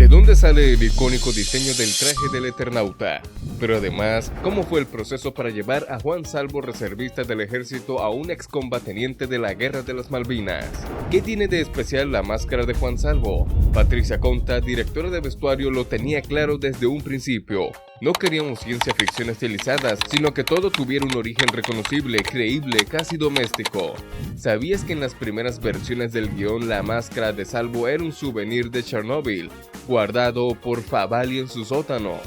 ¿De dónde sale el icónico diseño del traje del Eternauta? Pero además, ¿cómo fue el proceso para llevar a Juan Salvo, reservista del ejército, a un excombatiente de la Guerra de las Malvinas? ¿Qué tiene de especial la máscara de Juan Salvo? Patricia Conta, directora de vestuario, lo tenía claro desde un principio. No queríamos ciencia ficción estilizadas, sino que todo tuviera un origen reconocible, creíble, casi doméstico. ¿Sabías que en las primeras versiones del guión la máscara de Salvo era un souvenir de Chernobyl, guardado por Favali en su sótano?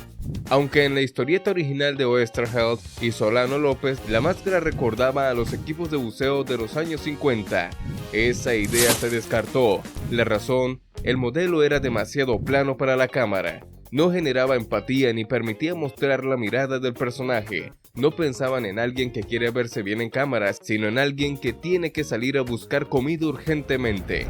Aunque en la historieta original de Oesterheld y Solano López, la máscara recordaba a los equipos de buceo de los años 50, esa idea se descartó. La razón, el modelo era demasiado plano para la cámara. No generaba empatía ni permitía mostrar la mirada del personaje. No pensaban en alguien que quiere verse bien en cámaras, sino en alguien que tiene que salir a buscar comida urgentemente.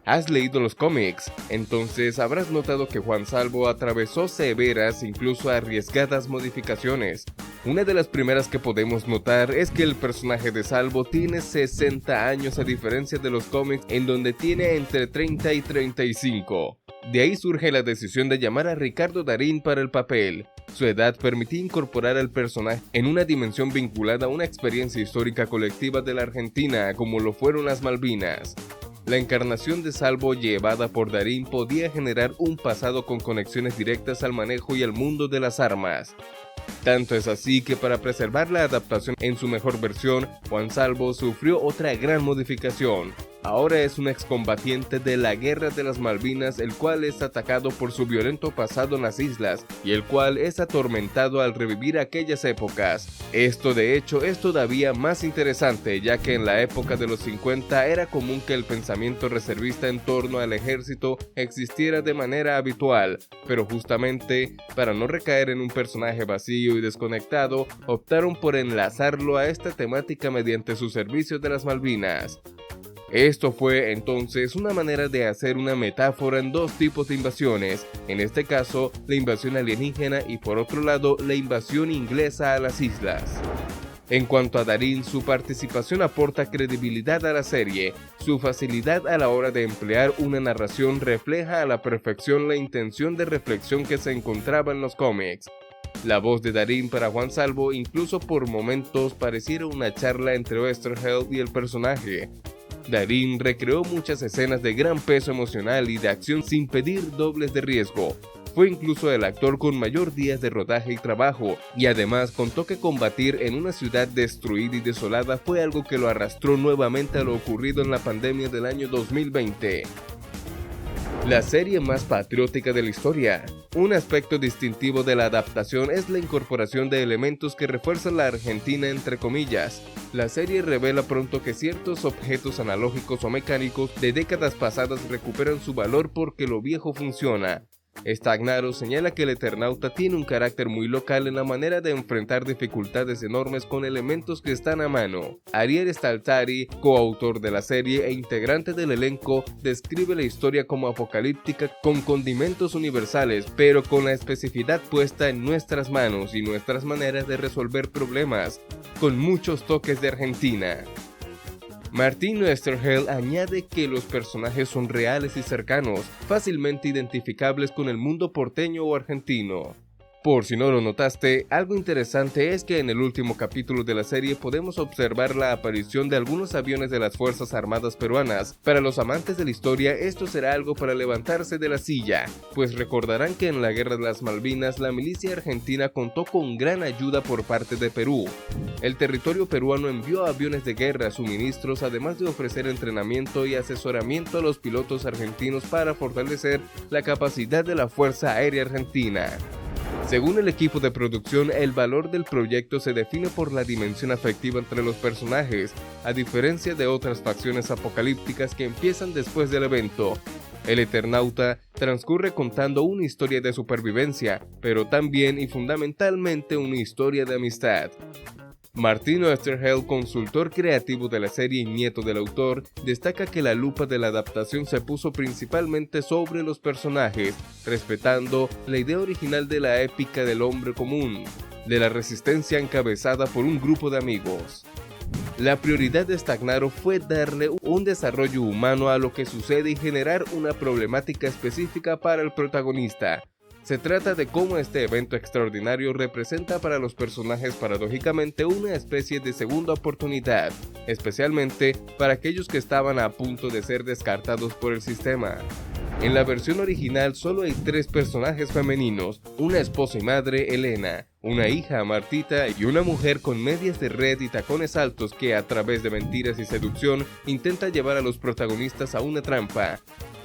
¿Has leído los cómics? Entonces habrás notado que Juan Salvo atravesó severas, incluso arriesgadas modificaciones. Una de las primeras que podemos notar es que el personaje de Salvo tiene 60 años a diferencia de los cómics en donde tiene entre 30 y 35. De ahí surge la decisión de llamar a Ricardo Darín para el papel. Su edad permitía incorporar al personaje en una dimensión vinculada a una experiencia histórica colectiva de la Argentina, como lo fueron las Malvinas. La encarnación de Salvo llevada por Darín podía generar un pasado con conexiones directas al manejo y al mundo de las armas. Tanto es así que para preservar la adaptación en su mejor versión, Juan Salvo sufrió otra gran modificación. Ahora es un excombatiente de la Guerra de las Malvinas, el cual es atacado por su violento pasado en las islas y el cual es atormentado al revivir aquellas épocas. Esto de hecho es todavía más interesante, ya que en la época de los 50 era común que el pensamiento reservista en torno al ejército existiera de manera habitual, pero justamente para no recaer en un personaje vacío y desconectado, optaron por enlazarlo a esta temática mediante su servicio de las Malvinas. Esto fue entonces una manera de hacer una metáfora en dos tipos de invasiones, en este caso la invasión alienígena y por otro lado la invasión inglesa a las islas. En cuanto a Darín, su participación aporta credibilidad a la serie. Su facilidad a la hora de emplear una narración refleja a la perfección la intención de reflexión que se encontraba en los cómics. La voz de Darín para Juan Salvo incluso por momentos pareciera una charla entre Oesterheld y el personaje. Darín recreó muchas escenas de gran peso emocional y de acción sin pedir dobles de riesgo. Fue incluso el actor con mayor días de rodaje y trabajo, y además contó que combatir en una ciudad destruida y desolada fue algo que lo arrastró nuevamente a lo ocurrido en la pandemia del año 2020. La serie más patriótica de la historia. Un aspecto distintivo de la adaptación es la incorporación de elementos que refuerzan la Argentina entre comillas. La serie revela pronto que ciertos objetos analógicos o mecánicos de décadas pasadas recuperan su valor porque lo viejo funciona. Stagnaro señala que el Eternauta tiene un carácter muy local en la manera de enfrentar dificultades enormes con elementos que están a mano. Ariel Staltari, coautor de la serie e integrante del elenco, describe la historia como apocalíptica con condimentos universales, pero con la especificidad puesta en nuestras manos y nuestras maneras de resolver problemas, con muchos toques de Argentina. Martín Oesterheld añade que los personajes son reales y cercanos, fácilmente identificables con el mundo porteño o argentino. Por si no lo notaste, algo interesante es que en el último capítulo de la serie podemos observar la aparición de algunos aviones de las Fuerzas Armadas peruanas. Para los amantes de la historia, esto será algo para levantarse de la silla, pues recordarán que en la Guerra de las Malvinas la milicia argentina contó con gran ayuda por parte de Perú. El territorio peruano envió aviones de guerra, suministros, además de ofrecer entrenamiento y asesoramiento a los pilotos argentinos para fortalecer la capacidad de la Fuerza Aérea Argentina. Según el equipo de producción, el valor del proyecto se define por la dimensión afectiva entre los personajes, a diferencia de otras facciones apocalípticas que empiezan después del evento. El Eternauta transcurre contando una historia de supervivencia, pero también y fundamentalmente una historia de amistad. Martín Oesterheld, consultor creativo de la serie y nieto del autor, destaca que la lupa de la adaptación se puso principalmente sobre los personajes, respetando la idea original de la épica del hombre común, de la resistencia encabezada por un grupo de amigos. La prioridad de Stagnaro fue darle un desarrollo humano a lo que sucede y generar una problemática específica para el protagonista. Se trata de cómo este evento extraordinario representa para los personajes paradójicamente una especie de segunda oportunidad, especialmente para aquellos que estaban a punto de ser descartados por el sistema. En la versión original solo hay 3 personajes femeninos, una esposa y madre, Elena, una hija, Martita, y una mujer con medias de red y tacones altos que a través de mentiras y seducción intenta llevar a los protagonistas a una trampa.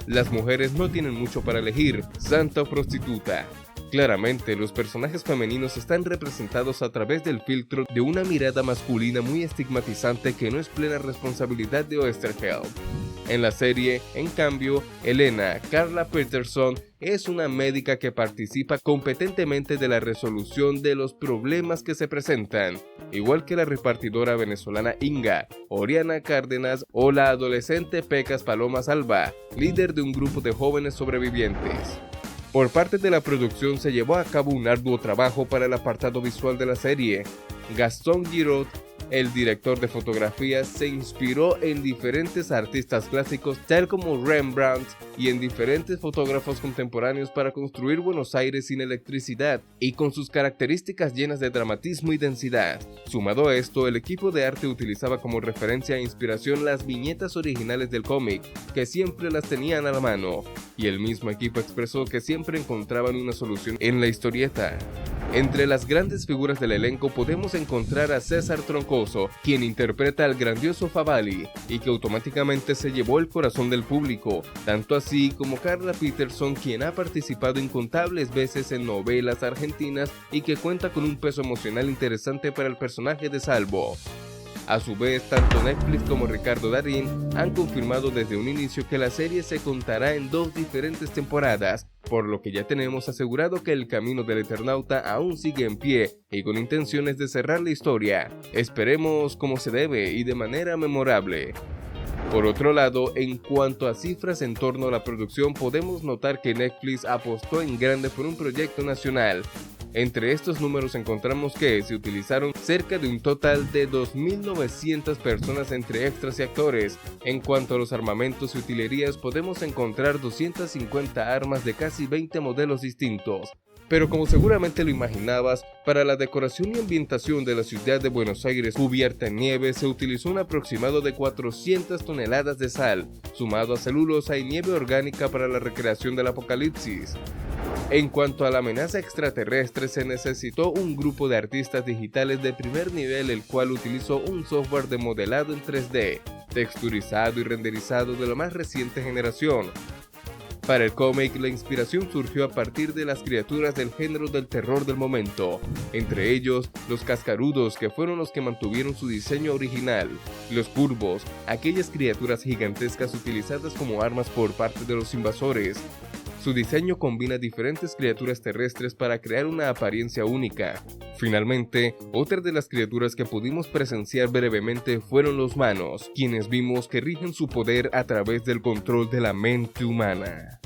Las mujeres no tienen mucho para elegir, santa o prostituta. Claramente, los personajes femeninos están representados a través del filtro de una mirada masculina muy estigmatizante que no es plena responsabilidad de Oesterheld. En la serie, en cambio, Elena, Carla Peterson, es una médica que participa competentemente de la resolución de los problemas que se presentan, igual que la repartidora venezolana Inga, Oriana Cárdenas o la adolescente Pecas Palomas Alba, líder de un grupo de jóvenes sobrevivientes. Por parte de la producción se llevó a cabo un arduo trabajo para el apartado visual de la serie. Gastón Giraud, el director de fotografía, se inspiró en diferentes artistas clásicos tal como Rembrandt y en diferentes fotógrafos contemporáneos para construir Buenos Aires sin electricidad y con sus características llenas de dramatismo y densidad. Sumado a esto, el equipo de arte utilizaba como referencia e inspiración las viñetas originales del cómic, que siempre las tenían a la mano, y el mismo equipo expresó que siempre encontraban una solución en la historieta. Entre las grandes figuras del elenco podemos encontrar a César Troncoso, quien interpreta al grandioso Favali y que automáticamente se llevó el corazón del público, tanto así como Carla Peterson, quien ha participado incontables veces en novelas argentinas y que cuenta con un peso emocional interesante para el personaje de Salvo. A su vez, tanto Netflix como Ricardo Darín han confirmado desde un inicio que la serie se contará en 2 diferentes temporadas, por lo que ya tenemos asegurado que el camino del Eternauta aún sigue en pie y con intenciones de cerrar la historia. Esperemos como se debe y de manera memorable. Por otro lado, en cuanto a cifras en torno a la producción, podemos notar que Netflix apostó en grande por un proyecto nacional. Entre estos números encontramos que se utilizaron cerca de un total de 2.900 personas entre extras y actores. En cuanto a los armamentos y utilerías, podemos encontrar 250 armas de casi 20 modelos distintos. Pero como seguramente lo imaginabas, para la decoración y ambientación de la ciudad de Buenos Aires cubierta en nieve se utilizó un aproximado de 400 toneladas de sal, sumado a celulosa y nieve orgánica para la recreación del apocalipsis. En cuanto a la amenaza extraterrestre, se necesitó un grupo de artistas digitales de primer nivel, el cual utilizó un software de modelado en 3D, texturizado y renderizado de la más reciente generación. Para el cómic, la inspiración surgió a partir de las criaturas del género del terror del momento, entre ellos los cascarudos, que fueron los que mantuvieron su diseño original, los curvos, aquellas criaturas gigantescas utilizadas como armas por parte de los invasores. Su diseño combina diferentes criaturas terrestres para crear una apariencia única. Finalmente, otra de las criaturas que pudimos presenciar brevemente fueron los manos, quienes vimos que rigen su poder a través del control de la mente humana.